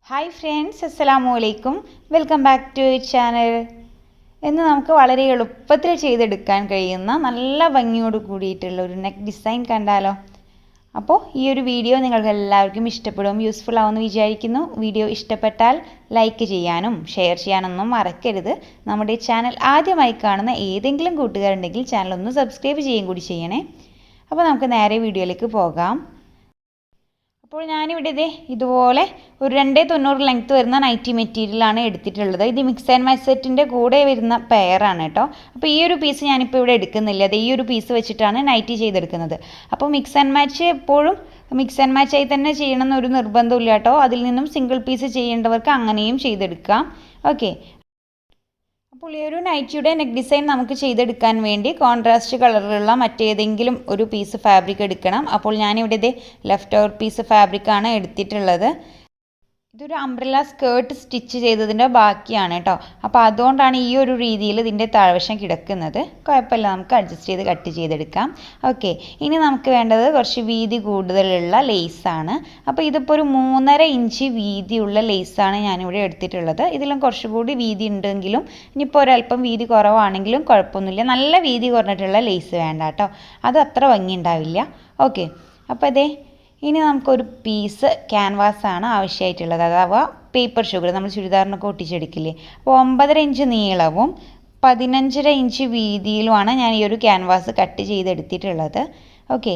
Hi friends, അസ്സലാമു അലൈക്കും. Welcome back to channel. ഇന്ന് നമുക്ക് വളരെ എളുപ്പത്തിൽ ചെയ്തെടുക്കാൻ കഴിയുന്ന നല്ല ഭംഗിയോട് കൂടിയിട്ടുള്ള ഒരു നെക്ക് ഡിസൈൻ കണ്ടാലോ. അപ്പോൾ ഈ ഒരു വീഡിയോ നിങ്ങൾക്ക് എല്ലാവർക്കും ഇഷ്ടപ്പെടും, യൂസ്ഫുൾ ആവുമെന്ന് വിചാരിക്കുന്നു. വീഡിയോ ഇഷ്ടപ്പെട്ടാൽ ലൈക്ക് ചെയ്യാനും ഷെയർ ചെയ്യാനൊന്നും മറക്കരുത്. നമ്മുടെ ചാനൽ ആദ്യമായി കാണുന്ന ഏതെങ്കിലും കൂട്ടുകാരുണ്ടെങ്കിൽ ചാനൽ ഒന്ന് സബ്സ്ക്രൈബ് ചെയ്യുകയും കൂടി ചെയ്യണേ. അപ്പോൾ നമുക്ക് നേരെ വീഡിയോയിലേക്ക് പോകാം. അപ്പോൾ ഞാനിവിടെ ഇതുപോലെ ഒരു 290 ലെങ്ത്ത് വരുന്ന നൈറ്റി മെറ്റീരിയലാണ് എടുത്തിട്ടുള്ളത്. ഇത് മിക്സ് ആൻഡ് മാച്ച് സെറ്റിൻ്റെ കൂടെ വരുന്ന പെയറാണ് കേട്ടോ. അപ്പോൾ ഈ ഒരു പീസ് ഞാനിപ്പോൾ ഇവിടെ എടുക്കുന്നില്ല. അത് ഈ ഒരു പീസ് വെച്ചിട്ടാണ് നൈറ്റി ചെയ്തെടുക്കുന്നത്. അപ്പോൾ മിക്സ് ആൻഡ് മാച്ച് എപ്പോഴും മിക്സ് ആൻഡ് മാച്ചായി തന്നെ ചെയ്യണം എന്നൊരു നിർബന്ധമില്ല കേട്ടോ. അതിൽ നിന്നും സിംഗിൾ പീസ് ചെയ്യേണ്ടവർക്ക് അങ്ങനെയും ചെയ്തെടുക്കാം. ഓക്കെ, അപ്പോൾ ഈ ഒരു നൈറ്റിയുടെ നെക്ക് ഡിസൈൻ നമുക്ക് ചെയ്തെടുക്കാൻ വേണ്ടി കോൺട്രാസ്റ്റ് കളറിലുള്ള മറ്റേതെങ്കിലും ഒരു പീസ് ഫാബ്രിക് എടുക്കണം. അപ്പോൾ ഞാനിവിടെ ലെഫ്റ്റ് ഓവർ പീസ് ഫാബ്രിക്കാണ് എടുത്തിട്ടുള്ളത്. ഇതൊരു അംബ്രല്ല സ്കേർട്ട് സ്റ്റിച്ച് ചെയ്തതിൻ്റെ ബാക്കിയാണ് കേട്ടോ. അപ്പോൾ അതുകൊണ്ടാണ് ഈ ഒരു രീതിയിൽ ഇതിൻ്റെ താഴ്വശം കിടക്കുന്നത്. കുഴപ്പമില്ല, നമുക്ക് അഡ്ജസ്റ്റ് ചെയ്ത് കട്ട് ചെയ്തെടുക്കാം. ഓക്കെ, ഇനി നമുക്ക് വേണ്ടത് കുറച്ച് വീതി കൂടുതലുള്ള ലേസാണ്. അപ്പോൾ ഇതിപ്പോൾ ഒരു 3.5 ഇഞ്ച് വീതിയുള്ള ലേസാണ് ഞാനിവിടെ എടുത്തിട്ടുള്ളത്. ഇതിലും കുറച്ചുകൂടി വീതി ഉണ്ടെങ്കിലും ഇനിയിപ്പോൾ ഒരല്പം വീതി കുറവാണെങ്കിലും കുഴപ്പമൊന്നുമില്ല. നല്ല വീതി കുറഞ്ഞിട്ടുള്ള ലേസ് വേണ്ട കേട്ടോ, അത് അത്ര ഭംഗി ഉണ്ടാവില്ല. ഓക്കെ, അപ്പോൾ ഇനി നമുക്കൊരു പീസ് ക്യാൻവാസാണ് ആവശ്യമായിട്ടുള്ളത്, അഥവാ പേപ്പർ ഷുഗർ നമ്മൾ ചുരിദാറിനൊക്കെ ഒട്ടിച്ചെടുക്കില്ലേ. അപ്പോൾ 9.5 ഇഞ്ച് നീളവും 15.5 ഇഞ്ച് വീതിയിലുമാണ് ഞാൻ ഈ ഒരു ക്യാൻവാസ് കട്ട് ചെയ്തെടുത്തിട്ടുള്ളത്. ഓക്കെ,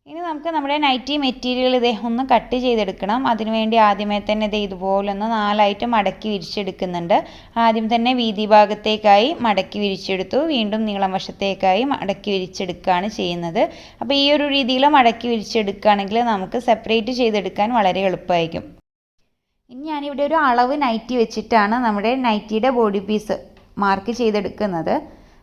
ഇനി നമുക്ക് നമ്മുടെ നൈറ്റി മെറ്റീരിയൽ ഒന്ന് കട്ട് ചെയ്തെടുക്കണം. അതിനുവേണ്ടി ആദ്യമേ തന്നെ ഇതുപോലൊന്ന് 4ആയിട്ട് മടക്കി വിരിച്ചെടുക്കുന്നുണ്ട്. ആദ്യം തന്നെ വീതി ഭാഗത്തേക്കായി മടക്കി വിരിച്ചെടുത്തു, വീണ്ടും നീളം വശത്തേക്കായി മടക്കി വിരിച്ചെടുക്കുകയാണ് ചെയ്യുന്നത്. അപ്പോൾ ഈ ഒരു രീതിയിൽ മടക്കി വിരിച്ചെടുക്കുകയാണെങ്കിൽ നമുക്ക് സെപ്പറേറ്റ് ചെയ്തെടുക്കാൻ വളരെ എളുപ്പമായിരിക്കും. ഇനി ഞാനിവിടെ ഒരു അളവ് നൈറ്റി വെച്ചിട്ടാണ് നമ്മുടെ നൈറ്റിയുടെ ബോഡി പീസ് മാർക്ക് ചെയ്തെടുക്കുന്നത്.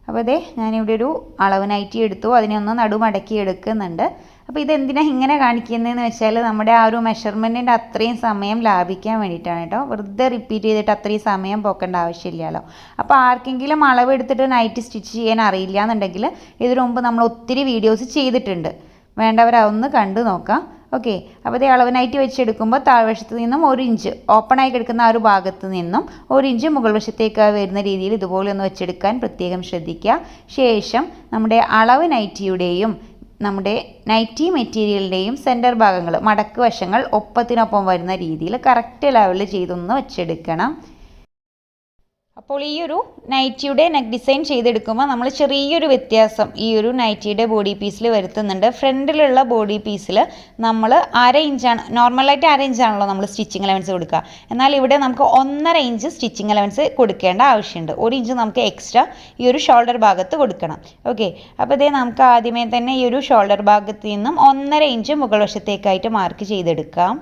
അപ്പോൾ ഞാനിവിടെ ഒരു അളവ് നൈറ്റി എടുത്തു, അതിനെ ഒന്ന് നടുമടക്കി എടുക്കുന്നുണ്ട്. അപ്പോൾ ഇതെന്തിനാണ് ഇങ്ങനെ കാണിക്കുന്നതെന്ന് വെച്ചാൽ നമ്മുടെ ആ ഒരു മെഷർമെൻറ്റിൻ്റെ അത്രയും സമയം ലാഭിക്കാൻ വേണ്ടിയിട്ടാണ് കേട്ടോ. വെറുതെ റിപ്പീറ്റ് ചെയ്തിട്ട് അത്രയും സമയം പോക്കേണ്ട ആവശ്യമില്ലല്ലോ. അപ്പോൾ ആർക്കെങ്കിലും അളവെടുത്തിട്ട് നൈറ്റി സ്റ്റിച്ച് ചെയ്യാൻ അറിയില്ല എന്നുണ്ടെങ്കിൽ ഇതിനു മുമ്പ് നമ്മൾ ഒത്തിരി വീഡിയോസ് ചെയ്തിട്ടുണ്ട്, വേണ്ടവരതൊന്ന് കണ്ടു നോക്കാം. ഓക്കെ, അപ്പോൾ അളവ് നൈറ്റി വെച്ചെടുക്കുമ്പോൾ താഴ്വശത്ത് നിന്നും 1 ഇഞ്ച് ഓപ്പണായി കിടക്കുന്ന ആ ഒരു ഭാഗത്ത് നിന്നും 1 ഇഞ്ച് മുകൾ വശത്തേക്ക് വരുന്ന രീതിയിൽ ഇതുപോലെ ഒന്ന് വെച്ചെടുക്കാൻ പ്രത്യേകം ശ്രദ്ധിക്കുക. ശേഷം നമ്മുടെ അളവ് നൈറ്റിയുടെയും നമ്മുടെ നൈറ്റി മെറ്റീരിയലിൻ്റെയും സെൻറ്റർ ഭാഗങ്ങൾ മടക്ക് വശങ്ങൾ ഒപ്പത്തിനൊപ്പം വരുന്ന രീതിയിൽ കറക്റ്റ് ലെവലിൽ ചെയ്തൊന്ന് വെച്ചെടുക്കണം. അപ്പോൾ ഈ ഒരു നൈറ്റിയുടെ നെക്ക് ഡിസൈൻ ചെയ്തെടുക്കുമ്പോൾ നമ്മൾ ചെറിയൊരു വ്യത്യാസം ഈ ഒരു നൈറ്റിയുടെ ബോഡി പീസിൽ വരുത്തുന്നുണ്ട്. ഫ്രണ്ടിലുള്ള ബോഡി പീസിൽ നമ്മൾ 1/2 ഇഞ്ചാണ്, നോർമലായിട്ട് 1/2 ഇഞ്ചാണല്ലോ നമ്മൾ സ്റ്റിച്ചിങ് അലവൻസ് കൊടുക്കുക. എന്നാൽ ഇവിടെ നമുക്ക് 1.5 ഇഞ്ച് സ്റ്റിച്ചിങ് അലവൻസ് കൊടുക്കേണ്ട ആവശ്യമുണ്ട്. 1 ഇഞ്ച് നമുക്ക് എക്സ്ട്രാ ഈ ഒരു ഷോൾഡർ ഭാഗത്ത് കൊടുക്കണം. ഓക്കെ, അപ്പോൾ നമുക്ക് ആദ്യമേ തന്നെ ഈ ഒരു ഷോൾഡർ ഭാഗത്ത് നിന്നും 1.5 ഇഞ്ച് മുകൾ വശത്തേക്കായിട്ട് മാർക്ക് ചെയ്തെടുക്കാം.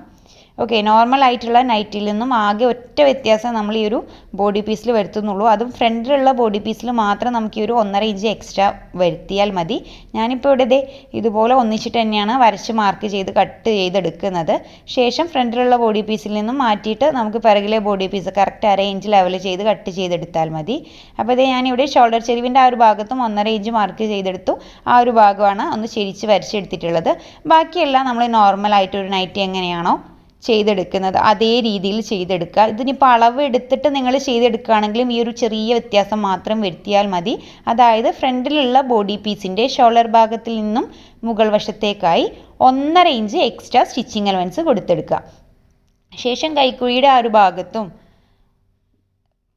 ഓക്കെ, നോർമലായിട്ടുള്ള നൈറ്റിൽ നിന്നും ആകെ ഒറ്റ വ്യത്യാസം നമ്മൾ ഈ ഒരു ബോഡി പീസിൽ വരുത്തുന്നുള്ളൂ. അതും ഫ്രണ്ടിലുള്ള ബോഡി പീസിൽ മാത്രം നമുക്ക് ഈ ഒരു 1.5 ഇഞ്ച് എക്സ്ട്രാ വരുത്തിയാൽ മതി. ഞാനിപ്പോൾ ഇവിടെ ഇതുപോലെ ഒന്നിച്ചിട്ട് തന്നെയാണ് വരച്ച് മാർക്ക് ചെയ്ത് കട്ട് ചെയ്തെടുക്കുന്നത്. ശേഷം ഫ്രണ്ടിലുള്ള ബോഡി പീസിൽ നിന്നും മാറ്റിയിട്ട് നമുക്ക് പിറകിലെ body piece correct 1/2 inch level ചെയ്ത് കട്ട് ചെയ്തെടുത്താൽ മതി. അപ്പോൾ ഞാനിവിടെ ഷോൾഡർ ചെരിവിൻ്റെ ആ ഒരു ഭാഗത്തും 1.5 ഇഞ്ച് മാർക്ക് ചെയ്തെടുത്തു. ആ ഒരു ഭാഗമാണ് ഒന്ന് ചെരിച്ച് വരച്ചെടുത്തിട്ടുള്ളത്. ബാക്കിയെല്ലാം നമ്മൾ നോർമലായിട്ടൊരു നൈറ്റി എങ്ങനെയാണോ ചെയ്തെടുക്കുന്നത് അതേ രീതിയിൽ ചെയ്തെടുക്കുക. ഇതിനിപ്പോൾ അളവ് എടുത്തിട്ട് നിങ്ങൾ ചെയ്തെടുക്കുകയാണെങ്കിലും ഈ ഒരു ചെറിയ വ്യത്യാസം മാത്രം വരുത്തിയാൽ മതി. അതായത് ഫ്രണ്ടിലുള്ള ബോഡി പീസിൻ്റെ ഷോൾഡർ ഭാഗത്തിൽ നിന്നും മുകൾ വശത്തേക്കായി 1.5 ഇഞ്ച് എക്സ്ട്രാ സ്റ്റിച്ചിങ് അലവൻസ് കൊടുത്തെടുക്കുക. ശേഷം കൈക്കുഴിയുടെ ആ ഒരു ഭാഗത്തും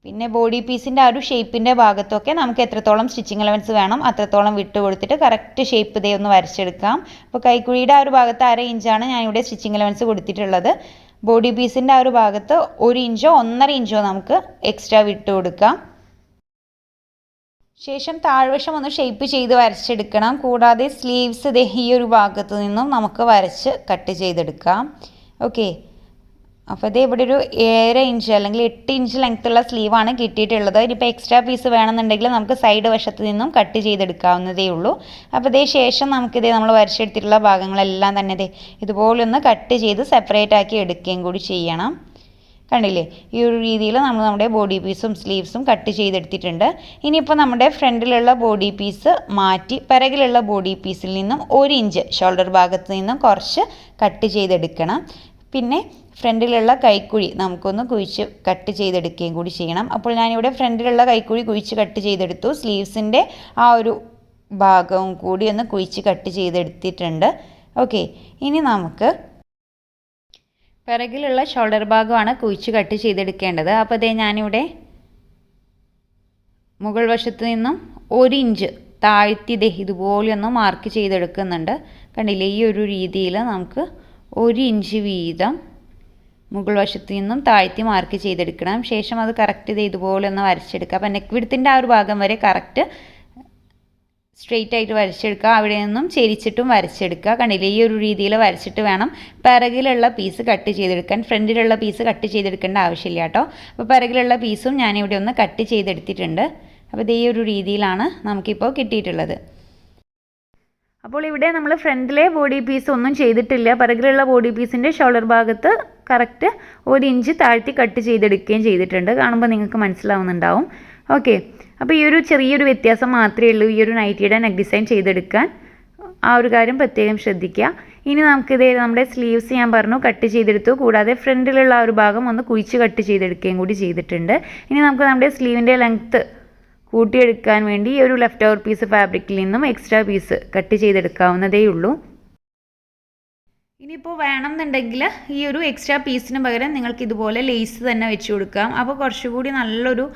പിന്നെ ബോഡി പീസിൻ്റെ ആ ഒരു ഷേപ്പിൻ്റെ ഭാഗത്തൊക്കെ നമുക്ക് എത്രത്തോളം സ്റ്റിച്ചിങ് അലവൻസ് വേണം അത്രത്തോളം വിട്ട് കൊടുത്തിട്ട് കറക്റ്റ് ഷേപ്പ് ഒന്ന് വരച്ചെടുക്കാം. അപ്പോൾ കൈക്കുഴിയുടെ ആ ഒരു ഭാഗത്ത് 1/2 ഇഞ്ചാണ് ഞാനിവിടെ സ്റ്റിച്ചിങ് അലവൻസ് കൊടുത്തിട്ടുള്ളത്. ബോഡി പീസിൻ്റെ ആ ഒരു ഭാഗത്ത് 1 ഇഞ്ചോ 1.5 ഇഞ്ചോ നമുക്ക് എക്സ്ട്രാ വിട്ട് കൊടുക്കാം. ശേഷം താഴ്വശം ഒന്ന് ഷേപ്പ് ചെയ്ത് വരച്ചെടുക്കണം. കൂടാതെ സ്ലീവ്സ് ഈ ഒരു ഭാഗത്ത് നിന്നും നമുക്ക് വരച്ച് കട്ട് ചെയ്തെടുക്കാം. ഓക്കെ, അപ്പോൾ ഇവിടെ ഒരു 7 ഇഞ്ച് അല്ലെങ്കിൽ 8 ഇഞ്ച് ലെങ്ത്തുള്ള സ്ലീവാണ് കിട്ടിയിട്ടുള്ളത്. ഇനിയിപ്പോൾ എക്സ്ട്രാ പീസ് വേണമെന്നുണ്ടെങ്കിൽ നമുക്ക് സൈഡ് വശത്ത് നിന്നും കട്ട് ചെയ്തെടുക്കാവുന്നതേ ഉള്ളൂ. അപ്പോൾ ശേഷം നമുക്കിത് നമ്മൾ വരച്ചെടുത്തിട്ടുള്ള ഭാഗങ്ങളെല്ലാം തന്നെ ഇതുപോലെ ഒന്ന് കട്ട് ചെയ്ത് സെപ്പറേറ്റ് ആക്കി എടുക്കുകയും കൂടി ചെയ്യണം. കണ്ടില്ലേ, ഈ ഒരു രീതിയിൽ നമ്മൾ നമ്മുടെ ബോഡി പീസും സ്ലീവ്സും കട്ട് ചെയ്തെടുത്തിട്ടുണ്ട്. ഇനിയിപ്പോൾ നമ്മുടെ ഫ്രണ്ടിലുള്ള ബോഡി പീസ് മാറ്റി പിറകിലുള്ള ബോഡി പീസിൽ നിന്നും 1 ഇഞ്ച് ഷോൾഡർ ഭാഗത്ത് നിന്നും കുറച്ച് കട്ട് ചെയ്തെടുക്കണം. പിന്നെ ഫ്രണ്ടിലുള്ള കൈക്കുഴി നമുക്കൊന്ന് കുഴിച്ച് കട്ട് ചെയ്തെടുക്കുകയും കൂടി ചെയ്യണം. അപ്പോൾ ഞാനിവിടെ ഫ്രണ്ടിലുള്ള കൈക്കുഴി കുഴിച്ച് കട്ട് ചെയ്തെടുത്തു. സ്ലീവ്സിൻ്റെ ആ ഒരു ഭാഗവും കൂടി ഒന്ന് കുഴിച്ച് കട്ട് ചെയ്തെടുത്തിട്ടുണ്ട്. ഓക്കെ, ഇനി നമുക്ക് പിറകിലുള്ള ഷോൾഡർ ഭാഗമാണ് കുഴിച്ച് കട്ട് ചെയ്തെടുക്കേണ്ടത്. അപ്പോൾ അതേ ഞാനിവിടെ മുകൾ വശത്ത് നിന്നും 1 ഇഞ്ച് താഴ്ത്തി ഇതുപോലെ ഒന്ന് മാർക്ക് ചെയ്തെടുക്കുന്നുണ്ട്. കണ്ടില്ലേ, ഈ ഒരു രീതിയിൽ നമുക്ക് 1 ഇഞ്ച് വീതം മുകൾ വശത്ത് നിന്നും താഴ്ത്തി മാർക്ക് ചെയ്തെടുക്കണം. ശേഷം അത് കറക്റ്റ് ഇതുപോലെ ഒന്ന് വരച്ചെടുക്കുക. അപ്പോൾ നെക്ക് വിഡ്ത്തിൻ്റെ ആ ഒരു ഭാഗം വരെ കറക്റ്റ് സ്ട്രെയിറ്റ് ആയിട്ട് വരച്ചെടുക്കുക. അവിടെ നിന്നും ചെരിച്ചിട്ടും വരച്ചെടുക്കുക. കണ്ടില്ലേ, ഈ ഒരു രീതിയിൽ വരച്ചിട്ട് വേണം പിറകിലുള്ള പീസ് കട്ട് ചെയ്തെടുക്കാൻ. ഫ്രണ്ടിലുള്ള പീസ് കട്ട് ചെയ്തെടുക്കേണ്ട ആവശ്യമില്ല കേട്ടോ. അപ്പോൾ പിറകിലുള്ള പീസും ഞാനിവിടെ ഒന്ന് കട്ട് ചെയ്തെടുത്തിട്ടുണ്ട്. അപ്പോൾ ഈ ഒരു രീതിയിലാണ് നമുക്കിപ്പോൾ കിട്ടിയിട്ടുള്ളത്. അപ്പോൾ ഇവിടെ നമ്മൾ ഫ്രണ്ടിലെ ബോഡി പീസ് ഒന്നും ചെയ്തിട്ടില്ല. പിറകിലുള്ള ബോഡി പീസിൻ്റെ ഷോൾഡർ ഭാഗത്ത് കറക്റ്റ് 1 ഇഞ്ച് താഴ്ത്തി കട്ട് ചെയ്തെടുക്കുകയും ചെയ്തിട്ടുണ്ട്. കാണുമ്പോൾ നിങ്ങൾക്ക് മനസ്സിലാവുന്നുണ്ടാവും. ഓക്കെ, അപ്പോൾ ഈ ഒരു ചെറിയൊരു വ്യത്യാസം മാത്രമേ ഉള്ളൂ ഈ ഒരു നൈറ്റിയുടെ നെക്ക് ഡിസൈൻ ചെയ്തെടുക്കാൻ. ആ ഒരു കാര്യം പ്രത്യേകം ശ്രദ്ധിക്കുക. ഇനി നമുക്കിത് നമ്മുടെ സ്ലീവ്സ് ഞാൻ പറഞ്ഞു കട്ട് ചെയ്തെടുത്തു. കൂടാതെ ഫ്രണ്ടിലുള്ള ആ ഒരു ഭാഗം ഒന്ന് കുഴിച്ച് കട്ട് ചെയ്തെടുക്കുകയും കൂടി ചെയ്തിട്ടുണ്ട്. ഇനി നമുക്ക് നമ്മുടെ സ്ലീവിൻ്റെ ലെങ്ത്ത് കൂട്ടിയെടുക്കാൻ വേണ്ടി ഈ ഒരു ലെഫ്റ്റ് ഓവർ പീസ് ഫാബ്രിക്കിൽ നിന്നും എക്സ്ട്രാ പീസ് കട്ട് ചെയ്തെടുക്കാവുന്നതേ ഉള്ളൂ. ഇനിയിപ്പോൾ വേണമെന്നുണ്ടെങ്കിൽ ഈ ഒരു എക്സ്ട്രാ പീസിന് പകരം നിങ്ങൾക്ക് ഇതുപോലെ ലേസ് തന്നെ വെച്ച് കൊടുക്കാം. അപ്പോൾ കുറച്ചുകൂടി നല്ലൊരു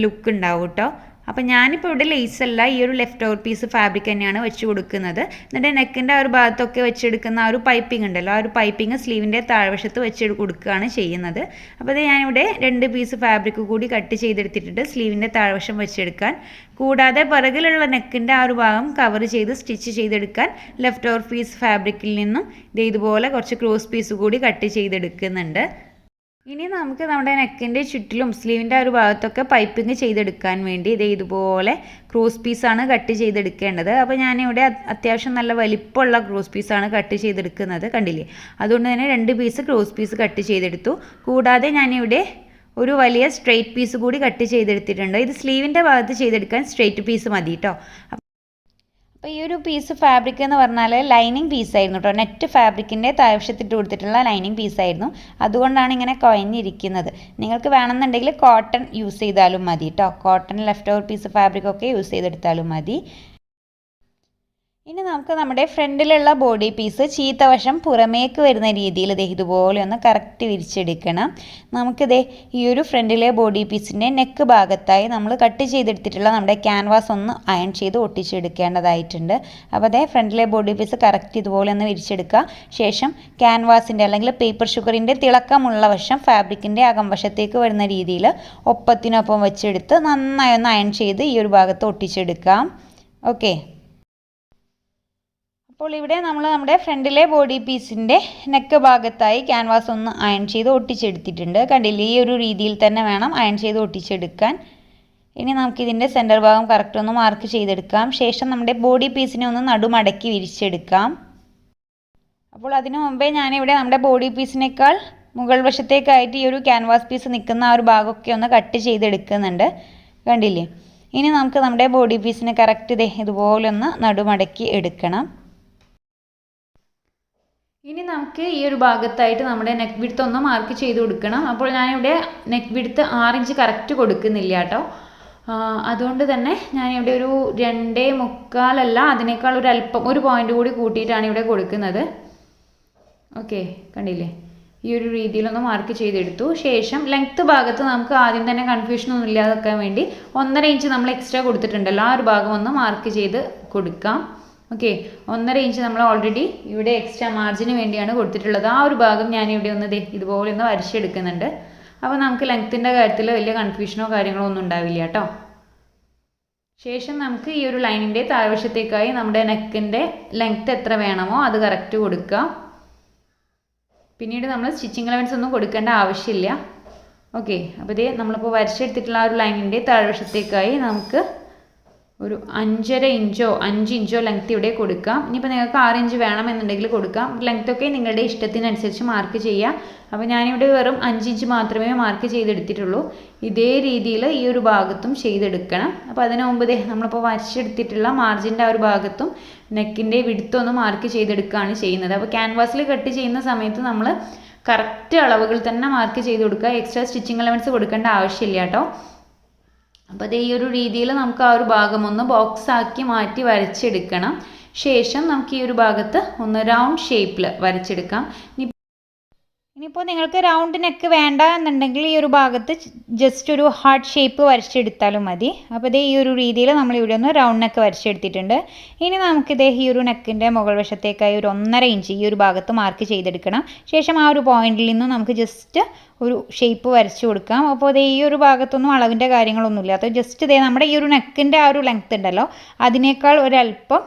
ലുക്ക് ഉണ്ടാവും കേട്ടോ. അപ്പോൾ ഞാനിപ്പോൾ ഇവിടെ ലേസ് അല്ല, ഈ ഒരു ലെഫ്റ്റ് ഓവർ പീസ് ഫാബ്രിക് തന്നെയാണ് വെച്ച് കൊടുക്കുന്നത്. എന്നിട്ട് നെക്കിൻ്റെ ആ ഒരു ഭാഗത്തൊക്കെ വെച്ചെടുക്കുന്ന ആ ഒരു പൈപ്പിംഗ് ഉണ്ടല്ലോ, ആ ഒരു പൈപ്പിംഗ് സ്ലീവിൻ്റെ താഴ്വശത്ത് വെച്ച് കൊടുക്കുകയാണ് ചെയ്യുന്നത്. അപ്പോൾ അത് ഞാനിവിടെ 2 പീസ് ഫാബ്രിക് കൂടി കട്ട് ചെയ്തെടുത്തിട്ടുണ്ട് സ്ലീവിൻ്റെ താഴ്വശം വെച്ചെടുക്കാൻ. കൂടാതെ പിറകിലുള്ള നെക്കിൻ്റെ ആ ഒരു ഭാഗം കവർ ചെയ്ത് സ്റ്റിച്ച് ചെയ്തെടുക്കാൻ ലെഫ്റ്റ് ഓവർ പീസ് ഫാബ്രിക്കിൽ നിന്നും ഇതുപോലെ കുറച്ച് ക്രോസ് പീസ് കൂടി കട്ട് ചെയ്തെടുക്കുന്നുണ്ട്. ഇനി നമുക്ക് നമ്മുടെ നെക്കിൻ്റെ ചുറ്റിലും സ്ലീവിൻ്റെ ആ ഒരു ഭാഗത്തൊക്കെ പൈപ്പിംഗ് ചെയ്തെടുക്കാൻ വേണ്ടി ഇതുപോലെ ക്രോസ് പീസാണ് കട്ട് ചെയ്തെടുക്കേണ്ടത്. അപ്പോൾ ഞാനിവിടെ അത്യാവശ്യം നല്ല വലിപ്പമുള്ള ക്രോസ് പീസാണ് കട്ട് ചെയ്തെടുക്കുന്നത്. കണ്ടില്ലേ, അതുകൊണ്ട് തന്നെ 2 പീസ് ക്രോസ് പീസ് കട്ട് ചെയ്തെടുത്തു. കൂടാതെ ഞാനിവിടെ ഒരു വലിയ സ്ട്രെയിറ്റ് പീസ് കൂടി കട്ട് ചെയ്തെടുത്തിട്ടുണ്ട്. ഇത് സ്ലീവിൻ്റെ ഭാഗത്ത് ചെയ്തെടുക്കാൻ സ്ട്രെയിറ്റ് പീസ് മതി കേട്ടോ. അപ്പോൾ ഈ ഒരു പീസ് ഫാബ്രിക് എന്ന് പറഞ്ഞാൽ ലൈനിങ് പീസായിരുന്നു കേട്ടോ. നെറ്റ് ഫാബ്രിക്കിൻ്റെ താഴ്വശത്തിട്ട് കൊടുത്തിട്ടുള്ള ലൈനിങ് പീസായിരുന്നു. അതുകൊണ്ടാണ് ഇങ്ങനെ കുഴഞ്ഞിരിക്കുന്നത്. നിങ്ങൾക്ക് വേണമെന്നുണ്ടെങ്കിൽ കോട്ടൺ യൂസ് ചെയ്താലും മതി കേട്ടോ. കോട്ടൺ ലെഫ്റ്റ് ഓവർ പീസ് ഫാബ്രിക്കൊക്കെ യൂസ് ചെയ്തെടുത്താലും മതി. ഇനി നമുക്ക് നമ്മുടെ ഫ്രണ്ടിലുള്ള ബോഡി പീസ് ചീത്തവശം പുറമേക്ക് വരുന്ന രീതിയിൽ ഇതുപോലെ ഒന്ന് കറക്റ്റ് വിരിച്ചെടുക്കണം. നമുക്കിത് ഈ ഒരു ഫ്രണ്ടിലെ ബോഡി പീസിൻ്റെ നെക്ക് ഭാഗത്തായി നമ്മൾ കട്ട് ചെയ്തെടുത്തിട്ടുള്ള നമ്മുടെ ക്യാൻവാസ് ഒന്ന് അയൺ ചെയ്ത് ഒട്ടിച്ചെടുക്കേണ്ടതായിട്ടുണ്ട്. അപ്പോൾ ഫ്രണ്ടിലെ ബോഡി പീസ് കറക്റ്റ് ഇതുപോലെ ഒന്ന് വിരിച്ചെടുക്കുക. ശേഷം ക്യാൻവാസിൻ്റെ അല്ലെങ്കിൽ പേപ്പർ ഷുഗറിൻ്റെ തിളക്കമുള്ള വശം ഫാബ്രിക്കിൻ്റെ അകംവശത്തേക്ക് വരുന്ന രീതിയിൽ ഒപ്പത്തിനൊപ്പം വെച്ചെടുത്ത് നന്നായി ഒന്ന് അയൺ ചെയ്ത് ഈ ഒരു ഭാഗത്ത് ഒട്ടിച്ചെടുക്കാം. ഓക്കെ, അപ്പോൾ ഇവിടെ നമ്മൾ നമ്മുടെ ഫ്രണ്ടിലെ ബോഡി പീസിൻ്റെ നെക്ക് ഭാഗത്തായി ക്യാൻവാസ് ഒന്ന് അയൺ ചെയ്ത് ഒട്ടിച്ചെടുത്തിട്ടുണ്ട്. കണ്ടില്ലേ, ഈ ഒരു രീതിയിൽ തന്നെ വേണം അയൺ ചെയ്ത് ഒട്ടിച്ചെടുക്കാൻ. ഇനി നമുക്കിതിൻ്റെ സെൻറ്റർ ഭാഗം കറക്റ്റ് ഒന്ന് മാർക്ക് ചെയ്തെടുക്കാം. ശേഷം നമ്മുടെ ബോഡി പീസിനെ ഒന്ന് നടുമടക്കി വിരിച്ചെടുക്കാം. അപ്പോൾ അതിനു മുമ്പേ ഞാനിവിടെ നമ്മുടെ ബോഡി പീസിനേക്കാൾ മുകൾ വശത്തേക്കായിട്ട് ഈ ഒരു ക്യാൻവാസ് പീസ് നിൽക്കുന്ന ആ ഒരു ഭാഗമൊക്കെ ഒന്ന് കട്ട് ചെയ്തെടുക്കുന്നുണ്ട്. കണ്ടില്ലേ, ഇനി നമുക്ക് നമ്മുടെ ബോഡി പീസിനെ കറക്റ്റ് ഇതുപോലെ ഒന്ന് നടുമടക്കി എടുക്കണം. ഇനി നമുക്ക് ഈ ഒരു ഭാഗത്തായിട്ട് നമ്മുടെ നെക്ക് വിഡ്ത്ത് ഒന്ന് മാർക്ക് ചെയ്ത് കൊടുക്കണം. അപ്പോൾ ഞാനിവിടെ നെക്ക് വിഡ്ത്ത് 6 ഇഞ്ച് കറക്റ്റ് കൊടുക്കുന്നില്ല കേട്ടോ. അതുകൊണ്ട് തന്നെ ഞാനിവിടെ ഒരു 2.25 അല്ല, അതിനേക്കാൾ ഒരു അല്പം ഒരു പോയിൻ്റ് കൂടി കൂട്ടിയിട്ടാണ് ഇവിടെ കൊടുക്കുന്നത്. ഓക്കെ, കണ്ടില്ലേ, ഈ ഒരു രീതിയിലൊന്ന് മാർക്ക് ചെയ്തെടുത്തു. ശേഷം ലെങ്ത്ത് ഭാഗത്ത് നമുക്ക് ആദ്യം തന്നെ കൺഫ്യൂഷനൊന്നും ഇല്ലാതാക്കാൻ വേണ്ടി 1.5 ഇഞ്ച് നമ്മൾ എക്സ്ട്രാ കൊടുത്തിട്ടുണ്ടല്ലോ, ആ ഒരു ഭാഗം ഒന്ന് മാർക്ക് ചെയ്ത് കൊടുക്കാം. ഓക്കെ, 1.5 ഇഞ്ച് നമ്മൾ ഓൾറെഡി ഇവിടെ എക്സ്ട്രാ മാർജിന് വേണ്ടിയാണ് കൊടുത്തിട്ടുള്ളത്. ആ ഒരു ഭാഗം ഞാനിവിടെ ഒന്ന് ഇതുപോലെ ഒന്ന് വരച്ചെടുക്കുന്നുണ്ട്. അപ്പോൾ നമുക്ക് ലെങ്ത്തിൻ്റെ കാര്യത്തിൽ വലിയ കൺഫ്യൂഷനോ കാര്യങ്ങളോ ഒന്നും ഉണ്ടാവില്ല കേട്ടോ. ശേഷം നമുക്ക് ഈ ഒരു ലൈനിൻ്റെ താഴ്വശത്തേക്കായി നമ്മുടെ നെക്കിൻ്റെ ലെങ്ത്ത് എത്ര വേണമോ അത് കറക്റ്റ് കൊടുക്കുക. പിന്നീട് നമ്മൾ സ്റ്റിച്ചിങ് അലവൻസ് ഒന്നും കൊടുക്കേണ്ട ആവശ്യമില്ല. ഓക്കെ, അപ്പോൾ നമ്മളിപ്പോൾ വരച്ചെടുത്തിട്ടുള്ള ആ ഒരു ലൈനിൻ്റെ താഴ്വശത്തേക്കായി നമുക്ക് ഒരു 5.5 ഇഞ്ചോ 5 ഇഞ്ചോ ലെങ്ത്ത് ഇവിടെ കൊടുക്കാം. ഇനിയിപ്പോൾ നിങ്ങൾക്ക് 6 ഇഞ്ച് വേണമെന്നുണ്ടെങ്കിൽ കൊടുക്കാം. ലെങ്ത്തൊക്കെ നിങ്ങളുടെ ഇഷ്ടത്തിനനുസരിച്ച് മാർക്ക് ചെയ്യുക. അപ്പോൾ ഞാനിവിടെ വെറും 5 ഇഞ്ച് മാത്രമേ മാർക്ക് ചെയ്തെടുത്തിട്ടുള്ളൂ. ഇതേ രീതിയിൽ ഈ ഒരു ഭാഗത്തും ചെയ്തെടുക്കണം. അപ്പോൾ അതിന് മുമ്പ് നമ്മളിപ്പോൾ വരച്ചെടുത്തിട്ടുള്ള മാർജിൻ്റെ ആ ഒരു ഭാഗത്തും നെക്കിൻ്റെ വിഡ്ത്ത് ഒന്ന് മാർക്ക് ചെയ്തെടുക്കുകയാണ് ചെയ്യുന്നത്. അപ്പോൾ ക്യാൻവാസിൽ കട്ട് ചെയ്യുന്ന സമയത്ത് നമ്മൾ കറക്റ്റ് അളവുകൾ തന്നെ മാർക്ക് ചെയ്ത് കൊടുക്കുക. എക്സ്ട്രാ സ്റ്റിച്ചിങ് എലമെൻറ്റ്സ് കൊടുക്കേണ്ട ആവശ്യമില്ല കേട്ടോ. അപ്പോൾ അത് ഈ ഒരു രീതിയിൽ നമുക്ക് ആ ഒരു ഭാഗം ഒന്ന് ബോക്സ് ആക്കി മാറ്റി വരച്ചെടുക്കണം. ശേഷം നമുക്ക് ഈ ഒരു ഭാഗത്ത് ഒന്ന് റൗണ്ട് ഷേപ്പിൽ വരച്ചെടുക്കാം. ഇനിയിപ്പോൾ നിങ്ങൾക്ക് റൗണ്ട് നെക്ക് വേണ്ട എന്നുണ്ടെങ്കിൽ ഈ ഒരു ഭാഗത്ത് ജസ്റ്റ് ഒരു ഹാർട്ട് ഷേപ്പ് വരച്ചെടുത്താലും മതി. അപ്പോൾ ഇതേ ഈ ഒരു രീതിയിൽ നമ്മളിവിടെ ഒന്ന് റൗണ്ട് നെക്ക് വരച്ചെടുത്തിട്ടുണ്ട്. ഇനി നമുക്കിതേ ഈ ഒരു നെക്കിൻ്റെ മുകൾ വശത്തേക്കായി ഒരു 1.5 ഇഞ്ച് ഈ ഒരു ഭാഗത്ത് മാർക്ക് ചെയ്തെടുക്കണം. ശേഷം ആ ഒരു പോയിന്റിൽ നിന്ന് നമുക്ക് ജസ്റ്റ് ഒരു ഷേപ്പ് വരച്ചു കൊടുക്കാം. അപ്പോൾ ഇതേ ഈ ഒരു ഭാഗത്തൊന്നും അളവിൻ്റെ കാര്യങ്ങളൊന്നുമില്ല. അത് ജസ്റ്റ് ഇതേ നമ്മുടെ ഈ ഒരു നെക്കിൻ്റെ ആ ഒരു ലെങ്ത് ഉണ്ടല്ലോ, അതിനേക്കാൾ ഒരല്പം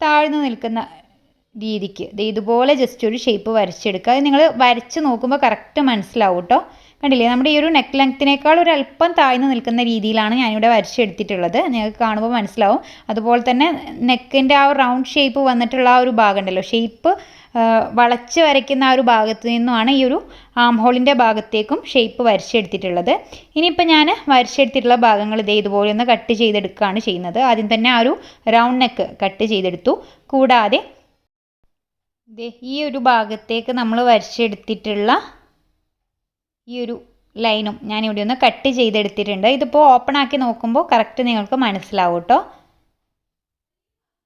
താഴ്ന്നു നിൽക്കുന്ന രീതിക്ക് ഇതുപോലെ ജസ്റ്റ് ഒരു ഷേപ്പ് വരച്ചെടുക്കുക. അത് നിങ്ങൾ വരച്ച് നോക്കുമ്പോൾ കറക്റ്റ് മനസ്സിലാവും കേട്ടോ. കണ്ടില്ലേ, നമ്മുടെ ഈ ഒരു നെക്ക് ലെങ്ത്തിനേക്കാൾ ഒരു അല്പം താഴ്ന്നു നിൽക്കുന്ന രീതിയിലാണ് ഞാനിവിടെ വരച്ചെടുത്തിട്ടുള്ളത്. നിങ്ങൾക്ക് കാണുമ്പോൾ മനസ്സിലാവും. അതുപോലെ തന്നെ നെക്കിൻ്റെ ആ റൗണ്ട് ഷേപ്പ് വന്നിട്ടുള്ള ആ ഒരു ഭാഗം ഉണ്ടല്ലോ, ഷേപ്പ് വളച്ച് വരയ്ക്കുന്ന ആ ഒരു ഭാഗത്ത് നിന്നുമാണ് ഈ ഒരു ആം ഹോളിൻ്റെ ഭാഗത്തേക്കും ഷേപ്പ് വരച്ചെടുത്തിട്ടുള്ളത്. ഇനിയിപ്പോൾ ഞാൻ വരച്ചെടുത്തിട്ടുള്ള ഭാഗങ്ങൾ ഇതുപോലെ ഒന്ന് കട്ട് ചെയ്തെടുക്കുകയാണ് ചെയ്യുന്നത്. ആദ്യം തന്നെ ആ ഒരു റൗണ്ട് നെക്ക് കട്ട് ചെയ്തെടുത്തു. കൂടാതെ ഈ ഒരു ഭാഗത്തേക്ക് നമ്മൾ വരച്ചെടുത്തിട്ടുള്ള ഈ ഒരു ലൈനും ഞാനിവിടെ ഒന്ന് കട്ട് ചെയ്തെടുത്തിട്ടുണ്ട്. ഇതിപ്പോൾ ഓപ്പൺ ആക്കി നോക്കുമ്പോൾ കറക്റ്റ് നിങ്ങൾക്ക് മനസ്സിലാവും കേട്ടോ.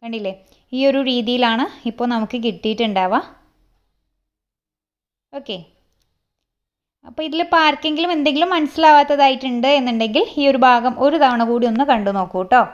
കണ്ടില്ലേ, ഈ ഒരു രീതിയിലാണ് ഇപ്പോൾ നമുക്ക് കിട്ടിയിട്ടുണ്ടാവുക. ഓക്കെ, അപ്പോൾ ഇതിലിപ്പോൾ ആർക്കെങ്കിലും എന്തെങ്കിലും മനസ്സിലാവാത്തതായിട്ടുണ്ട് എന്നുണ്ടെങ്കിൽ ഈ ഒരു ഭാഗം ഒരു തവണ കൂടി ഒന്ന് കണ്ടു നോക്കൂ കേട്ടോ.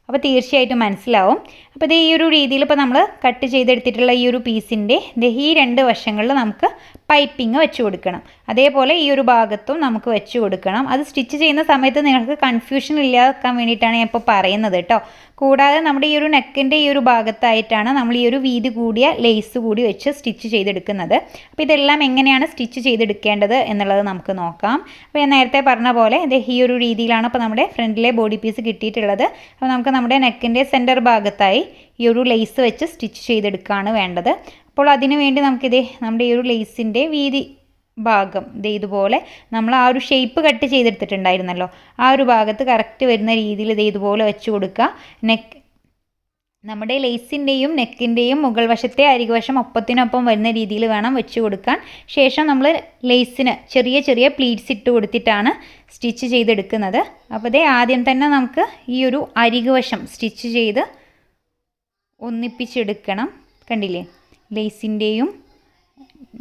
അപ്പോൾ തീർച്ചയായിട്ടും മനസ്സിലാവും. അപ്പോൾ ഇത് ഈ ഒരു രീതിയിൽ ഇപ്പോൾ നമ്മൾ കട്ട് ചെയ്തെടുത്തിട്ടുള്ള ഈ ഒരു പീസിൻ്റെ ഈ 2 വശങ്ങളിൽ നമുക്ക് പൈപ്പിംഗ് വെച്ച് കൊടുക്കണം. അതേപോലെ ഈ ഒരു ഭാഗത്തും നമുക്ക് വെച്ച് കൊടുക്കണം. അത് സ്റ്റിച്ച് ചെയ്യുന്ന സമയത്ത് നിങ്ങൾക്ക് കൺഫ്യൂഷൻ ഇല്ലാതാക്കാൻ വേണ്ടിയിട്ടാണ് ഞാൻ ഇപ്പോൾ പറയുന്നത് കേട്ടോ. കൂടാതെ നമ്മുടെ ഈ ഒരു നെക്കിൻ്റെ ഈ ഒരു ഭാഗത്തായിട്ടാണ് നമ്മൾ ഈ ഒരു വീതി കൂടിയ ലേസ് കൂടി വെച്ച് സ്റ്റിച്ച് ചെയ്തെടുക്കുന്നത്. അപ്പോൾ ഇതെല്ലാം എങ്ങനെയാണ് സ്റ്റിച്ച് ചെയ്തെടുക്കേണ്ടത് എന്നുള്ളത് നമുക്ക് നോക്കാം. അപ്പോൾ ഞാൻ നേരത്തെ പറഞ്ഞ പോലെ ഈ ഒരു രീതിയിലാണ് ഇപ്പോൾ നമ്മുടെ ഫ്രണ്ടിലെ ബോഡി പീസ് കിട്ടിയിട്ടുള്ളത്. അപ്പോൾ നമുക്ക് നമ്മുടെ നെക്കിൻ്റെ സെൻറ്റർ ഭാഗത്തായി ഈ ഒരു ലേസ് വെച്ച് സ്റ്റിച്ച് ചെയ്തെടുക്കുകയാണ് വേണ്ടത്. അപ്പോൾ അതിനു വേണ്ടി നമ്മുടെ ഈ ഒരു ലേസിൻ്റെ വീതി ഭാഗം ഇതുപോലെ നമ്മൾ ആ ഒരു ഷേപ്പ് കട്ട് ചെയ്തെടുത്തിട്ടുണ്ടായിരുന്നല്ലോ, ആ ഒരു ഭാഗത്ത് കറക്റ്റ് വരുന്ന രീതിയിൽ ഇതുപോലെ വെച്ച് കൊടുക്കുക. നമ്മുടെ ലേസിൻ്റെയും നെക്കിൻ്റെയും മുകൾ വശത്തെ അരികുവശം ഒപ്പത്തിനൊപ്പം വരുന്ന രീതിയിൽ വേണം വെച്ച് കൊടുക്കാൻ. ശേഷം നമ്മൾ ലേസിന് ചെറിയ ചെറിയ പ്ലീറ്റ്സ് ഇട്ട് കൊടുത്തിട്ടാണ് സ്റ്റിച്ച് ചെയ്തെടുക്കുന്നത്. അപ്പോൾ ആദ്യം തന്നെ നമുക്ക് ഈ ഒരു അരികുവശം സ്റ്റിച്ച് ചെയ്ത് ഒന്നിപ്പിച്ചെടുക്കണം. കണ്ടില്ലേ, ലേസിൻ്റെയും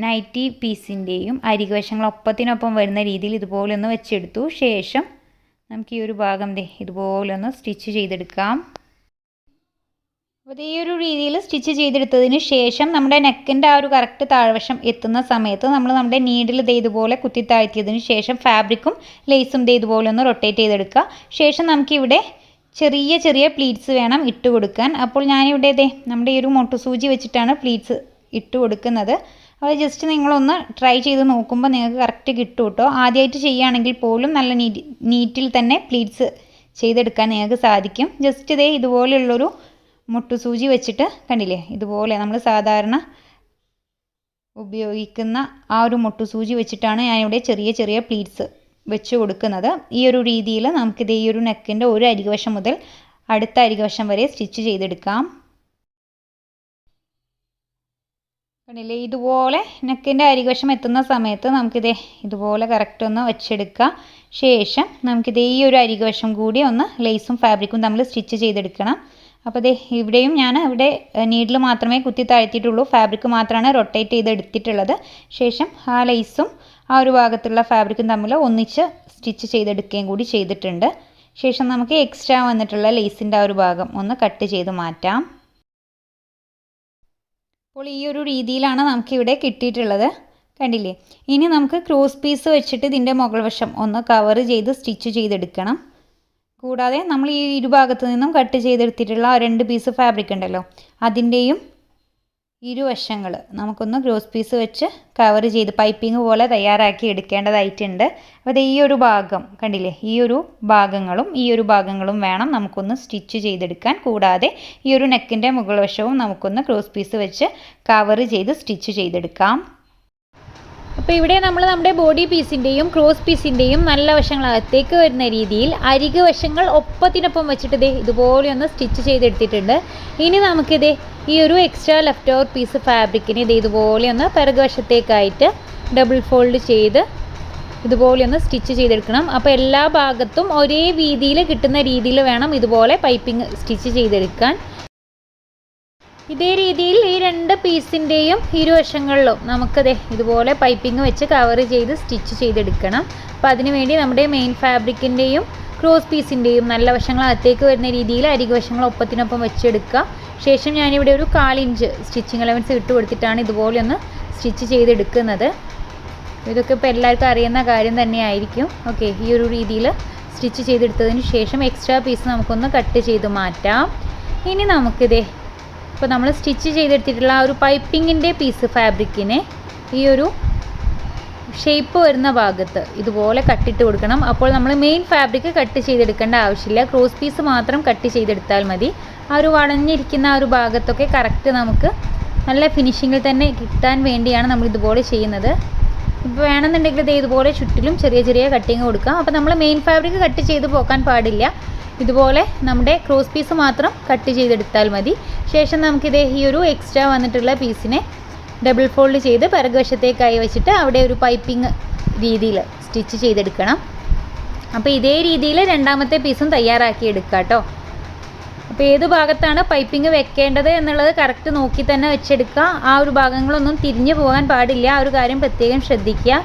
നൈറ്റി പീസിൻ്റെയും അരികുവശങ്ങൾ ഒപ്പത്തിനൊപ്പം വരുന്ന രീതിയിൽ ഇതുപോലെ ഒന്ന് വെച്ചെടുത്തു. ശേഷം നമുക്ക് ഈ ഒരു ഭാഗം ഇതുപോലെ ഒന്ന് സ്റ്റിച്ച് ചെയ്തെടുക്കാം. അപ്പോൾ ഈ ഒരു രീതിയിൽ സ്റ്റിച്ച് ചെയ്തെടുത്തതിന് ശേഷം നമ്മുടെ നെക്കിൻ്റെ ആ ഒരു കറക്റ്റ് താഴ്വശം എത്തുന്ന സമയത്ത് നമ്മൾ നമ്മുടെ നീഡിൽ ഇതുപോലെ കുത്തി താഴ്ത്തിയതിന് ശേഷം ഫാബ്രിക്കും ലേസും ഇതുപോലെ ഒന്ന് റൊട്ടേറ്റ് ചെയ്തെടുക്കുക. ശേഷം നമുക്കിവിടെ ചെറിയ ചെറിയ പ്ലീറ്റ്സ് വേണം ഇട്ട് കൊടുക്കാൻ. അപ്പോൾ ഞാനിവിടെ നമ്മുടെ ഈ ഒരു മൊട്ടുസൂചി വെച്ചിട്ടാണ് പ്ലീറ്റ്സ് ഇട്ട് കൊടുക്കുന്നത്. അത് ജസ്റ്റ് നിങ്ങളൊന്ന് ട്രൈ ചെയ്ത് നോക്കുമ്പോൾ നിങ്ങൾക്ക് കറക്റ്റ് കിട്ടും കേട്ടോ. ആദ്യമായിട്ട് ചെയ്യുകയാണെങ്കിൽ പോലും നല്ല നീറ്റിൽ തന്നെ പ്ലീറ്റ്സ് ചെയ്തെടുക്കാൻ നിങ്ങൾക്ക് സാധിക്കും. ജസ്റ്റ് ഇതുപോലെയുള്ളൊരു മുട്ടുസൂചി വെച്ചിട്ട് കണ്ടില്ലേ, ഇതുപോലെ നമ്മൾ സാധാരണ ഉപയോഗിക്കുന്ന ആ ഒരു മുട്ടുസൂചി വെച്ചിട്ടാണ് ഞാനിവിടെ ചെറിയ ചെറിയ പ്ലീറ്റ്സ് വെച്ച് കൊടുക്കുന്നത്. ഈ ഒരു രീതിയിൽ നമുക്കിത് ഈ ഒരു നെക്കിൻ്റെ ഒരു അരികുവശം മുതൽ അടുത്ത അരികുവശം വരെ സ്റ്റിച്ച് ചെയ്തെടുക്കാം. കണ്ടില്ലേ, ഇതുപോലെ നെക്കിൻ്റെ അരികുവശം എത്തുന്ന സമയത്ത് ഇതുപോലെ കറക്റ്റ് ഒന്ന് വെച്ചെടുക്കുക. ശേഷം നമുക്കിത് ഈ ഒരു അരികുവശം കൂടി ഒന്ന് ലേസും ഫാബ്രിക്കും നമ്മൾ സ്റ്റിച്ച് ചെയ്തെടുക്കണം. അപ്പോൾ ഇവിടെയും ഞാൻ ഇവിടെ നീഡിൽ മാത്രമേ കുത്തി താഴ്ത്തിയിട്ടുള്ളൂ, ഫാബ്രിക് മാത്രമാണ് റൊട്ടേറ്റ് ചെയ്തെടുത്തിട്ടുള്ളത്. ശേഷം ആ ലേസും ആ ഒരു ഭാഗത്തുള്ള ഫാബ്രിക്കും തമ്മിൽ ഒന്നിച്ച് സ്റ്റിച്ച് ചെയ്തെടുക്കുകയും കൂടി ചെയ്തിട്ടുണ്ട്. ശേഷം നമുക്ക് എക്സ്ട്രാ വന്നിട്ടുള്ള ലേസിൻ്റെ ആ ഒരു ഭാഗം ഒന്ന് കട്ട് ചെയ്ത് മാറ്റാം. അപ്പോൾ ഈ ഒരു രീതിയിലാണ് നമുക്കിവിടെ കിട്ടിയിട്ടുള്ളത്. കണ്ടില്ലേ, ഇനി നമുക്ക് ക്രോസ് പീസ് വെച്ചിട്ട് ഇതിൻ്റെ മുകൾ വശം ഒന്ന് കവർ ചെയ്ത് സ്റ്റിച്ച് ചെയ്തെടുക്കണം. കൂടാതെ നമ്മൾ ഈ ഇരുഭാഗത്തു നിന്നും കട്ട് ചെയ്തെടുത്തിട്ടുള്ള 2 പീസ് ഫാബ്രിക് ഉണ്ടല്ലോ, അതിൻ്റെയും ഇരുവശങ്ങൾ നമുക്കൊന്ന് ക്രോസ് പീസ് വെച്ച് കവർ ചെയ്ത് പൈപ്പിംഗ് പോലെ തയ്യാറാക്കി എടുക്കേണ്ടതായിട്ടുണ്ട്. അപ്പോൾ ഈ ഒരു ഭാഗം കണ്ടില്ലേ, ഈ ഒരു ഭാഗങ്ങളും വേണം നമുക്കൊന്ന് സ്റ്റിച്ച് ചെയ്തെടുക്കാൻ. കൂടാതെ ഈ ഒരു നെക്കിൻ്റെ മുകൾ വശവും നമുക്കൊന്ന് ക്രോസ് പീസ് വെച്ച് കവർ ചെയ്ത് സ്റ്റിച്ച് ചെയ്തെടുക്കാം. അപ്പോൾ ഇവിടെ നമ്മൾ നമ്മുടെ ബോഡി പീസിൻ്റെയും ക്രോസ് പീസിൻ്റെയും നല്ല വശങ്ങളകത്തേക്ക് വരുന്ന രീതിയിൽ അരികു വശങ്ങൾ ഒപ്പത്തിനൊപ്പം വെച്ചിട്ട് ഇതുപോലെ ഒന്ന് സ്റ്റിച്ച് ചെയ്തെടുത്തിട്ടുണ്ട്. ഇനി നമുക്കിത് ഈ ഒരു എക്സ്ട്രാ ലെഫ്റ്റ് ഓവർ പീസ് ഫാബ്രിക്കിന് ഇതുപോലെ ഒന്ന് പിറകുവശത്തേക്കായിട്ട് ഡബിൾ ഫോൾഡ് ചെയ്ത് ഇതുപോലെ ഒന്ന് സ്റ്റിച്ച് ചെയ്തെടുക്കണം. അപ്പോൾ എല്ലാ ഭാഗത്തും ഒരേ വീതിയിൽ കിട്ടുന്ന രീതിയിൽ വേണം ഇതുപോലെ പൈപ്പിംഗ് സ്റ്റിച്ച് ചെയ്തെടുക്കാൻ. ഇതേ രീതിയിൽ ഈ 2 പീസിൻ്റെയും ഇരുവശങ്ങളിലും നമുക്കത് ഇതുപോലെ പൈപ്പിംഗ് വെച്ച് കവർ ചെയ്ത് സ്റ്റിച്ച് ചെയ്തെടുക്കണം. അപ്പോൾ അതിനുവേണ്ടി നമ്മുടെ മെയിൻ ഫാബ്രിക്കിൻ്റെയും ക്രോസ് പീസിൻ്റെയും നല്ല വശങ്ങൾ അകത്തേക്ക് വരുന്ന രീതിയിൽ അരികുവശങ്ങൾ ഒപ്പത്തിനൊപ്പം വെച്ചെടുക്കുക. ശേഷം ഞാനിവിടെ ഒരു 1/4 ഇഞ്ച് സ്റ്റിച്ചിങ് അലവൻസ് ഇട്ട് കൊടുത്തിട്ടാണ് ഇതുപോലെ ഒന്ന് സ്റ്റിച്ച് ചെയ്തെടുക്കുന്നത്. ഇതൊക്കെ ഇപ്പോൾ എല്ലാവർക്കും അറിയുന്ന കാര്യം തന്നെയായിരിക്കും. ഓക്കെ, ഈ ഒരു രീതിയിൽ സ്റ്റിച്ച് ചെയ്തെടുത്തതിന് ശേഷം എക്സ്ട്രാ പീസ് നമുക്കൊന്ന് കട്ട് ചെയ്ത് മാറ്റാം. ഇനി നമുക്കിതേ ഇപ്പോൾ നമ്മൾ സ്റ്റിച്ച് ചെയ്തെടുത്തിട്ടുള്ള ആ ഒരു പൈപ്പിങ്ങിൻ്റെ പീസ് ഫാബ്രിക്കിനെ ഈ ഒരു ഷേപ്പ് വരുന്ന ഭാഗത്ത് ഇതുപോലെ കട്ടിട്ട് കൊടുക്കണം. അപ്പോൾ നമ്മൾ മെയിൻ ഫാബ്രിക് കട്ട് ചെയ്തെടുക്കേണ്ട ആവശ്യമില്ല, ക്രോസ് പീസ് മാത്രം കട്ട് ചെയ്തെടുത്താൽ മതി. ആ ഒരു വളഞ്ഞിരിക്കുന്ന ആ ഒരു ഭാഗത്തൊക്കെ കറക്റ്റ് നമുക്ക് നല്ല ഫിനിഷിങ്ങിൽ തന്നെ കിട്ടാൻ വേണ്ടിയാണ് നമ്മൾ ഇതുപോലെ ചെയ്യുന്നത്. ഇപ്പോൾ വേണമെന്നുണ്ടെങ്കിൽ ഇതുപോലെ ചുറ്റിലും ചെറിയ ചെറിയ കട്ടിങ് കൊടുക്കാം. അപ്പോൾ നമ്മൾ മെയിൻ ഫാബ്രിക് കട്ട് ചെയ്ത് പോകാൻ പാടില്ല, ഇതുപോലെ നമ്മുടെ ക്രോസ് പീസ് മാത്രം കട്ട് ചെയ്തെടുത്താൽ മതി. ശേഷം നമുക്കിത് ഈ ഒരു എക്സ്ട്രാ വന്നിട്ടുള്ള പീസിനെ ഡബിൾ ഫോൾഡ് ചെയ്ത് പിറകുവശത്തേക്കായി വെച്ചിട്ട് അവിടെ ഒരു പൈപ്പിംഗ് രീതിയിൽ സ്റ്റിച്ച് ചെയ്തെടുക്കണം. അപ്പോൾ ഇതേ രീതിയിൽ രണ്ടാമത്തെ പീസും തയ്യാറാക്കി എടുക്കുക കേട്ടോ. അപ്പോൾ ഏത് ഭാഗത്താണ് പൈപ്പിംഗ് വെക്കേണ്ടത് എന്നുള്ളത് കറക്റ്റ് നോക്കി തന്നെ വെച്ചെടുക്കുക. ആ ഒരു ഭാഗങ്ങളൊന്നും തിരിഞ്ഞു പോകാൻ പാടില്ല, ആ ഒരു കാര്യം പ്രത്യേകം ശ്രദ്ധിക്കുക.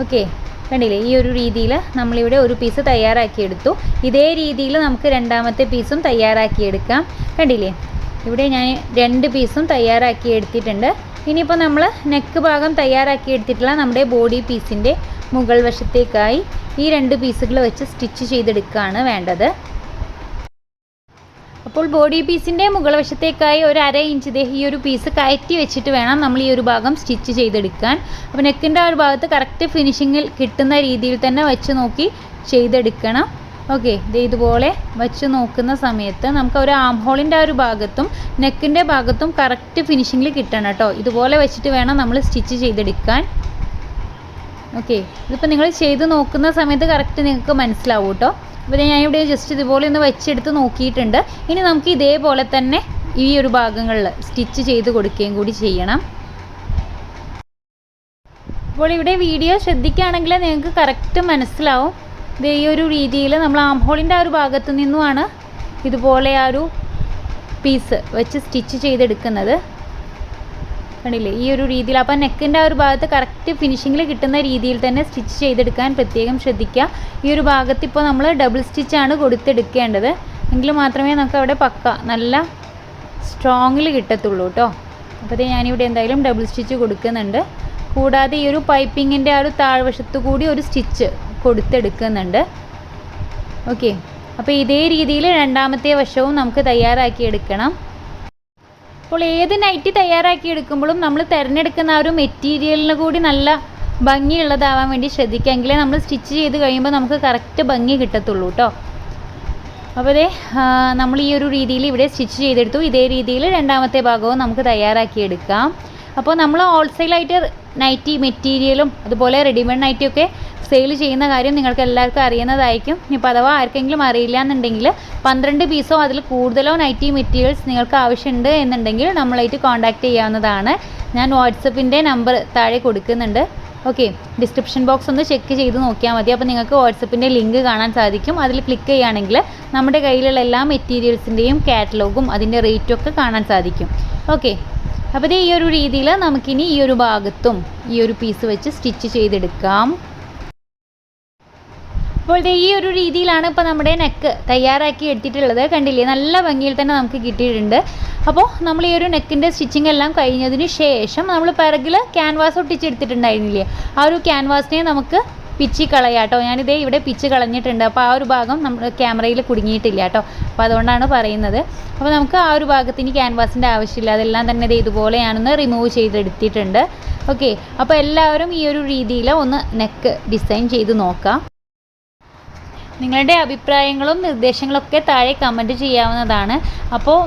ഓക്കെ, കണ്ടില്ലേ, ഈ ഒരു രീതിയിൽ നമ്മളിവിടെ ഒരു പീസ് തയ്യാറാക്കിയെടുത്തു. ഇതേ രീതിയിൽ നമുക്ക് രണ്ടാമത്തെ പീസും തയ്യാറാക്കിയെടുക്കാം. കണ്ടില്ലേ, ഇവിടെ ഞാൻ 2 പീസും തയ്യാറാക്കി എടുത്തിട്ടുണ്ട്. ഇനിയിപ്പോൾ നമ്മൾ നെക്ക് ഭാഗം തയ്യാറാക്കി എടുത്തിട്ടുള്ള നമ്മുടെ ബോഡി പീസിൻ്റെ മുകൾ വശത്തേക്കായി ഈ 2 പീസുകൾ വെച്ച് സ്റ്റിച്ച് ചെയ്തെടുക്കുകയാണ് വേണ്ടത്. അപ്പോൾ ബോഡി പീസിൻ്റെ മുകൾ വശത്തേക്കായി ഒരു 1/2 ഇഞ്ച് ഈ ഒരു പീസ് കയറ്റി വെച്ചിട്ട് വേണം നമ്മൾ ഈ ഒരു ഭാഗം സ്റ്റിച്ച് ചെയ്തെടുക്കാൻ. അപ്പോൾ നെക്കിൻ്റെ ആ ഒരു ഭാഗത്ത് കറക്റ്റ് ഫിനിഷിങ്ങിൽ കിട്ടുന്ന രീതിയിൽ തന്നെ വെച്ച് നോക്കി ചെയ്തെടുക്കണം. ഓക്കെ, ഇതുപോലെ വെച്ച് നോക്കുന്ന സമയത്ത് നമുക്ക് ഒരു ആം ഹോളിൻ്റെ ആ ഒരു ഭാഗത്തും നെക്കിൻ്റെ ഭാഗത്തും കറക്റ്റ് ഫിനിഷിങ്ങിൽ കിട്ടണം കേട്ടോ. ഇതുപോലെ വെച്ചിട്ട് വേണം നമ്മൾ സ്റ്റിച്ച് ചെയ്തെടുക്കാൻ. ഓക്കെ, ഇതിപ്പോൾ നിങ്ങൾ ചെയ്ത് നോക്കുന്ന സമയത്ത് കറക്റ്റ് നിങ്ങൾക്ക് മനസ്സിലാവും കേട്ടോ. അപ്പോൾ ഞാനിവിടെ ജസ്റ്റ് ഇതുപോലെ ഒന്ന് വെച്ചെടുത്ത് നോക്കിയിട്ടുണ്ട്. ഇനി നമുക്ക് ഇതേപോലെ തന്നെ ഈ ഒരു ഭാഗങ്ങളിൽ സ്റ്റിച്ച് ചെയ്ത് കൊടുക്കുകയും കൂടി ചെയ്യണം. അപ്പോൾ ഇവിടെ വീഡിയോ ശ്രദ്ധിക്കുകയാണെങ്കിൽ നിങ്ങൾക്ക് കറക്റ്റ് മനസ്സിലാവും. ഈ ഒരു രീതിയിൽ നമ്മൾ ആം ഹോളിൻ്റെ ആ ഒരു ഭാഗത്ത് നിന്നുമാണ് ഇതുപോലെ ആ ഒരു പീസ് വെച്ച് സ്റ്റിച്ച് ചെയ്തെടുക്കുന്നത്. കണ്ടില്ലേ, ഈ ഒരു രീതിയിൽ. അപ്പോൾ നെക്കിൻ്റെ ആ ഒരു ഭാഗത്ത് കറക്റ്റ് ഫിനിഷിങ്ങിൽ കിട്ടുന്ന രീതിയിൽ തന്നെ സ്റ്റിച്ച് ചെയ്തെടുക്കാൻ പ്രത്യേകം ശ്രദ്ധിക്കുക. ഈ ഒരു ഭാഗത്ത് ഇപ്പോൾ നമ്മൾ ഡബിൾ സ്റ്റിച്ചാണ് കൊടുത്തെടുക്കേണ്ടത്, എങ്കിൽ മാത്രമേ നമുക്ക് അവിടെ പക്ക നല്ല സ്ട്രോങ്ങിൽ കിട്ടത്തുള്ളൂ കേട്ടോ. അപ്പോൾ ഞാനിവിടെ എന്തായാലും ഡബിൾ സ്റ്റിച്ച് കൊടുക്കുന്നുണ്ട്. കൂടാതെ ഈ ഒരു പൈപ്പിങ്ങിൻ്റെ ആ ഒരു താഴ്വശത്തു കൂടി ഒരു സ്റ്റിച്ച് കൊടുത്തെടുക്കുന്നുണ്ട്. ഓക്കെ, അപ്പോൾ ഇതേ രീതിയിൽ രണ്ടാമത്തെ വശവും നമുക്ക് തയ്യാറാക്കി എടുക്കണം. അപ്പോൾ ഏത് നൈറ്റി തയ്യാറാക്കി എടുക്കുമ്പോഴും നമ്മൾ തിരഞ്ഞെടുക്കുന്ന ആ ഒരു മെറ്റീരിയലിന് കൂടി നല്ല ഭംഗിയുള്ളതാവാൻ വേണ്ടി ശ്രദ്ധിക്കുക, എങ്കിലേ നമ്മൾ സ്റ്റിച്ച് ചെയ്ത് കഴിയുമ്പോൾ നമുക്ക് കറക്റ്റ് ഭംഗി കിട്ടത്തുള്ളൂ കേട്ടോ. അപ്പോൾ നമ്മൾ ഈ ഒരു രീതിയിൽ ഇവിടെ സ്റ്റിച്ച് ചെയ്തെടുത്തു. ഇതേ രീതിയിൽ രണ്ടാമത്തെ ഭാഗവും നമുക്ക് തയ്യാറാക്കിയെടുക്കാം. അപ്പോൾ നമ്മൾ ഹോൾസെയിലായിട്ട് നൈറ്റി മെറ്റീരിയലും അതുപോലെ റെഡിമെയ്ഡ് നൈറ്റിയൊക്കെ സെയിൽ ചെയ്യുന്ന കാര്യം നിങ്ങൾക്ക് എല്ലാവർക്കും അറിയുന്നതായിരിക്കും. ഇനിയിപ്പോൾ അഥവാ ആർക്കെങ്കിലും അറിയില്ല എന്നുണ്ടെങ്കിൽ 12 പീസോ അതിൽ കൂടുതലോ നൈറ്റി മെറ്റീരിയൽസ് നിങ്ങൾക്ക് ആവശ്യമുണ്ട് എന്നുണ്ടെങ്കിൽ നമ്മളായിട്ട് കോൺടാക്റ്റ് ചെയ്യാവുന്നതാണ്. ഞാൻ വാട്സപ്പിൻ്റെ നമ്പർ താഴെ കൊടുക്കുന്നുണ്ട്. ഓക്കെ, ഡിസ്ക്രിപ്ഷൻ ബോക്സ് ഒന്ന് ചെക്ക് ചെയ്ത് നോക്കിയാൽ മതി. അപ്പോൾ നിങ്ങൾക്ക് വാട്സപ്പിൻ്റെ ലിങ്ക് കാണാൻ സാധിക്കും. അതിൽ ക്ലിക്ക് ചെയ്യുകയാണെങ്കിൽ നമ്മുടെ കയ്യിലുള്ള എല്ലാ മെറ്റീരിയൽസിൻ്റെയും കാറ്റലോഗും അതിൻ്റെ റേറ്റും ഒക്കെ കാണാൻ സാധിക്കും. ഓക്കെ, അപ്പോൾ ഈ ഒരു രീതിയിൽ നമുക്കിനി ഈ ഒരു ഭാഗത്തും ഈ ഒരു പീസ് വെച്ച് സ്റ്റിച്ച് ചെയ്തെടുക്കാം. അപ്പോൾ ഈ ഒരു രീതിയിലാണ് ഇപ്പോൾ നമ്മുടെ നെക്ക് തയ്യാറാക്കി എടുത്തിട്ടുള്ളത്. കണ്ടില്ലേ, നല്ല ഭംഗിയിൽ തന്നെ നമുക്ക് കിട്ടിയിട്ടുണ്ട്. അപ്പോൾ നമ്മൾ ഈ ഒരു നെക്കിൻ്റെ സ്റ്റിച്ചിങ് എല്ലാം കഴിഞ്ഞതിന് ശേഷം നമ്മൾ പിറകിൽ ക്യാൻവാസ് ഒട്ടിച്ചെടുത്തിട്ടുണ്ടായിരുന്നില്ലേ, ആ ഒരു ക്യാൻവാസിനെ നമുക്ക് പിച്ചി കളയാം കേട്ടോ. ഞാനിതേ ഇവിടെ പിച്ച് കളഞ്ഞിട്ടുണ്ട്. അപ്പോൾ ആ ഒരു ഭാഗം നമ്മൾ ക്യാമറയിൽ കുടുങ്ങിയിട്ടില്ല കേട്ടോ. അപ്പോൾ അതുകൊണ്ടാണ് പറയുന്നത്. അപ്പോൾ നമുക്ക് ആ ഒരു ഭാഗത്തിന് ക്യാൻവാസിൻ്റെ ആവശ്യമില്ല, അതെല്ലാം തന്നെ ഇതുപോലെ ഞാനൊന്ന് റിമൂവ് ചെയ്തെടുത്തിട്ടുണ്ട്. ഓക്കെ, അപ്പോൾ എല്ലാവരും ഈ ഒരു രീതിയിൽ ഒന്ന് നെക്ക് ഡിസൈൻ ചെയ്ത് നോക്കാം. നിങ്ങളുടെ അഭിപ്രായങ്ങളും നിർദ്ദേശങ്ങളൊക്കെ താഴെ കമൻറ്റ് ചെയ്യാവുന്നതാണ്. അപ്പോൾ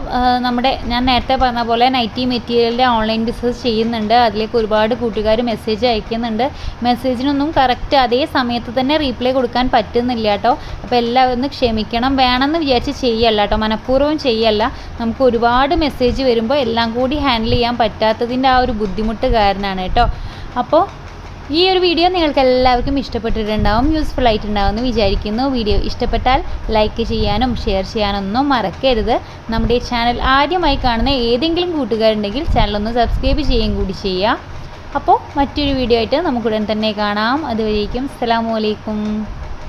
ഞാൻ നേരത്തെ പറഞ്ഞ പോലെ നൈറ്റി മെറ്റീരിയലിൻ്റെ ഓൺലൈൻ ബിസിനസ് ചെയ്യുന്നുണ്ട്. അതിലേക്ക് ഒരുപാട് കൂട്ടുകാർ മെസ്സേജ് അയക്കുന്നുണ്ട്. മെസ്സേജിനൊന്നും കറക്റ്റ് അതേ സമയത്ത് തന്നെ റീപ്ലൈ കൊടുക്കാൻ പറ്റുന്നില്ല കേട്ടോ. അപ്പോൾ എല്ലാവരും ക്ഷമിക്കണം. വേണമെന്ന് വിചാരിച്ച് ചെയ്യല്ല കേട്ടോ, മനഃപൂർവ്വം ചെയ്യല്ല. നമുക്ക് ഒരുപാട് മെസ്സേജ് വരുമ്പോൾ എല്ലാം കൂടി ഹാൻഡിൽ ചെയ്യാൻ പറ്റാത്തതിൻ്റെ ആ ഒരു ബുദ്ധിമുട്ട് കാരണമാണ് കേട്ടോ. അപ്പോൾ ഈ ഒരു വീഡിയോ നിങ്ങൾക്ക് എല്ലാവർക്കും ഇഷ്ടപ്പെട്ടിട്ടുണ്ടാവും, യൂസ്ഫുൾ ആയിട്ടുണ്ടാവും എന്ന് വിചാരിക്കുന്നു. വീഡിയോ ഇഷ്ടപ്പെട്ടാൽ ലൈക്ക് ചെയ്യാനും ഷെയർ ചെയ്യാനൊന്നും മറക്കരുത്. നമ്മുടെ ചാനൽ ആദ്യമായി കാണുന്ന ഏതെങ്കിലും കൂട്ടുകാരുണ്ടെങ്കിൽ ചാനലൊന്ന് സബ്സ്ക്രൈബ് ചെയ്യുകയും കൂടി ചെയ്യുക. അപ്പോൾ മറ്റൊരു വീഡിയോ ആയിട്ട് നമുക്ക് ഉടൻ തന്നെ കാണാം. അതുവരേക്കും അസ്സലാമു അലൈക്കും.